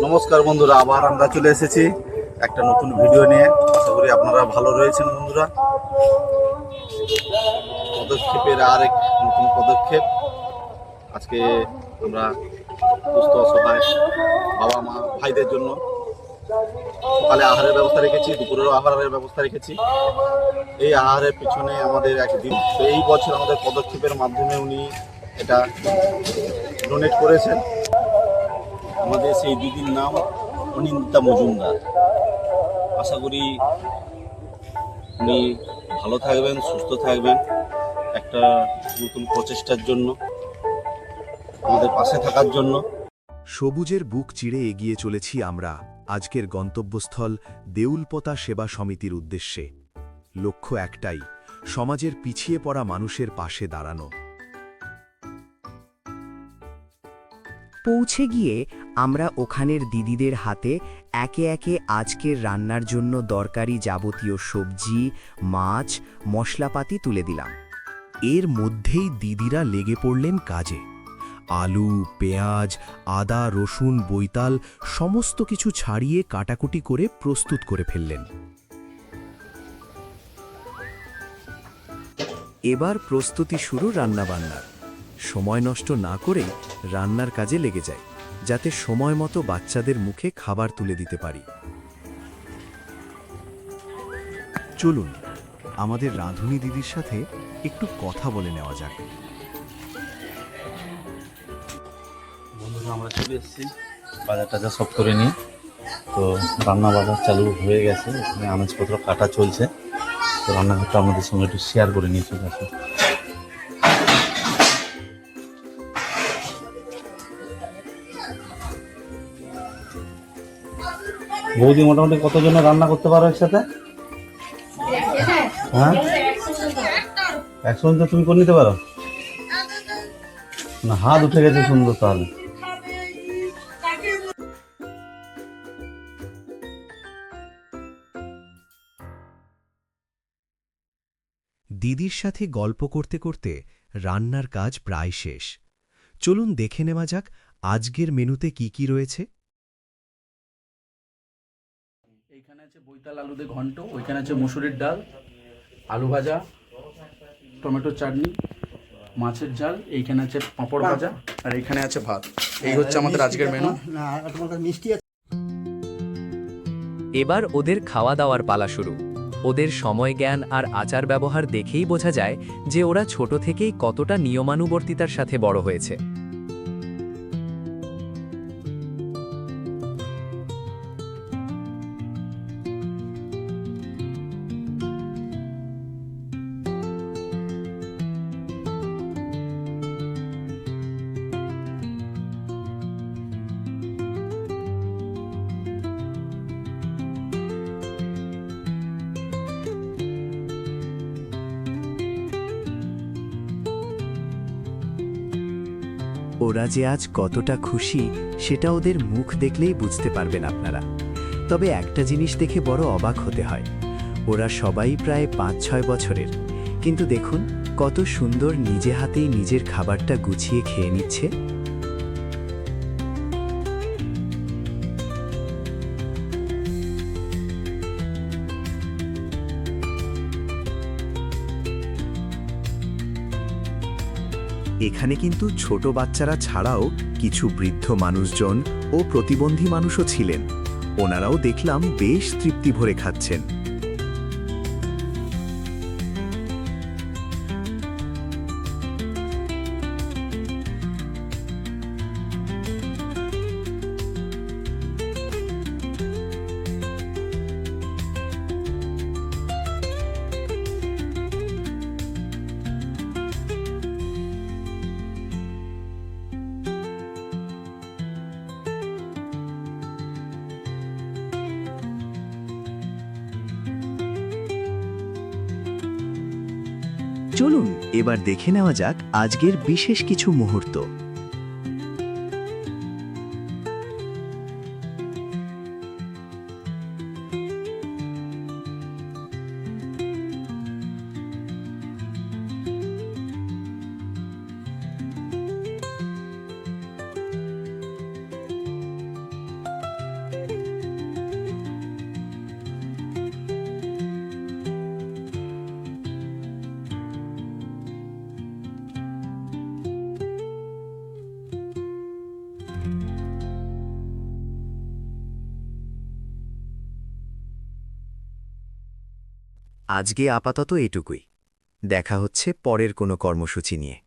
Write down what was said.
নমস্কার বন্ধুরা, আবার আমরা চলে এসেছি একটা নতুন ভিডিও নিয়ে। আশা করি আপনারা ভালো রয়েছেন বন্ধুরা। পদক্ষেপের আরেক নতুন পদক্ষেপ। আজকে আমরা সুস্থ অসহায় বাবা মা ভাইদের জন্য সকালে আহারের ব্যবস্থা রেখেছি, দুপুরেরও আহারের ব্যবস্থা রেখেছি। এই আহারের পিছনে আমাদের একদিন, তো এই বছর আমাদের পদক্ষেপের মাধ্যমে উনি এটা ডোনেট করেছেন। আমাদের সেই দিদির নাম অনিন্দিতা মজুমদার। আশা করি উনি ভালো থাকবেন, সুস্থ থাকবেন। একটা নতুন প্রচেষ্টার জন্য, আমাদের পাশে থাকার জন্য। সবুজের বুক চিরে এগিয়ে চলেছি আমরা আজকের গন্তব্যস্থল দেউলপোতা সেবা সমিতির উদ্দেশ্যে। লক্ষ্য একটাই, সমাজের পিছিয়ে পড়া মানুষের পাশে দাঁড়ানো। পৌঁছে গিয়ে আমরা ওখানের দিদিদের হাতে একে একে আজকের রান্নার জন্য দরকারি যাবতীয় সবজি, মাছ, মশলাপাতি তুলে দিলাম। এর মধ্যেই দিদিরা লেগে পড়লেন কাজে। আলু, পেঁয়াজ, আদা, রসুন, বৈতাল সমস্ত কিছু ছাড়িয়ে কাটাকুটি করে প্রস্তুত করে ফেললেন। এবার প্রস্তুতি শুরু রান্নাবান্নার। সময় নষ্ট না করেই রান্নার কাজে লেগে যায়, যাতে সময় মতো বাচ্চাদের মুখে খাবার তুলে দিতে পারি। চলুন আমাদের রাঁধুনি দিদির সাথে একটু কথা বলে নেওয়া যাক। বন্ধুরা, আমরা চলে এসেছি বাজার টাজার সব করে নিয়ে। তো রান্না বাজার চালু হয়ে গেছে, এখানে আনাজপত্র কাটা চলছে। তো রান্নাঘরটা আমাদের সঙ্গে একটু শেয়ার করে নিয়ে চলে আসুন। বৌদি, মোটামুটি কতজনের রান্না করতে পারো একসাথে? হ্যাঁ, 100 জন তো তুমি করে নিতে পারো না? হাত উঠে গেছে সুন্দর। তাহলে দিদির সাথে গল্প করতে করতে রান্নার কাজ প্রায় শেষ। চলুন দেখে নেওয়া যাক আজকের মেনুতে কি কি রয়েছে। এইখানে আছে বৈতাল আলু দিয়ে ঘন্ট, ওইখানে আছে মসুরির ডাল, আলু ভাজা, টমেটো চাটনি, মাছের ঝাল, এইখানে আছে পাঁপড় ভাজা, আর এইখানে আছে ভাত। এই হচ্ছে আমাদের আজকের মেনু। এবার ওদের খাওয়া দাওয়ার পালা শুরু। ওদের সময় জ্ঞান আর আচার ব্যবহার দেখেই বোঝা যায় যে ওরা ছোট থেকেই কতটা নিয়মানুবর্তিতার সাথে বড় হয়েছে। ওরা যে আজ কতটা খুশি সেটা ওদের মুখ দেখলেই বুঝতে পারবেন আপনারা। তবে একটা জিনিস দেখে বড় অবাক হতে হয়, ওরা সবাই প্রায় 5-6 বছরের, কিন্তু দেখুন কত সুন্দর নিজে হাতেই নিজের খাবারটা গুছিয়ে খেয়ে নিচ্ছে। এখানে কিন্তু ছোট বাচ্চারা ছাড়াও কিছু বৃদ্ধ মানুষজন ও প্রতিবন্ধী মানুষও ছিলেন। ওনারাও দেখলাম বেশ তৃপ্তি ভরে খাচ্ছেন। চলুন এবার দেখে নেওয়া যাক আজকের বিশেষ কিছু মুহূর্ত। আজকে আপাতত এটুকুই। দেখা হচ্ছে পরের কোনো কর্মসূচি নিয়ে।